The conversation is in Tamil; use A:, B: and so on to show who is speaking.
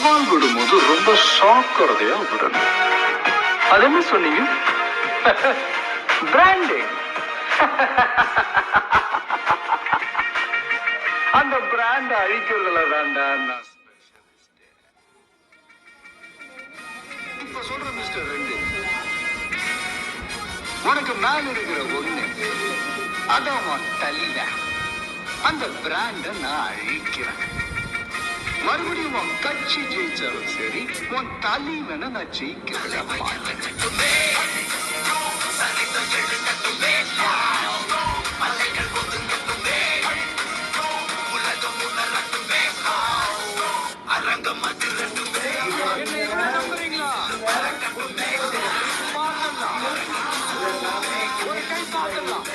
A: சவால் விடும்போது ரொம்ப சாக்கிறதையா விடணும். அது என்ன சொன்னீங்க? பிராண்டிங். அந்த பிராண்ட் அழிக்கிறதுல தான்டா நான் ஸ்பெஷலிஸ்ட். இப்ப சொல்ற மிஸ்டர் ரெண்டு, உனக்கு மேல இருக்கிற ஒண்ணு அதான் உன் தலைவன். அந்த பிராண்ட நான் அழிக்கிறேன். மறுபடியும் உன் கட்சி ஜெயிச்சாலும் சரி, உன் தலைவனை நான் ஜெயிக்க விட மாட்டேன். ஒரு கை பார்க்கலாம்.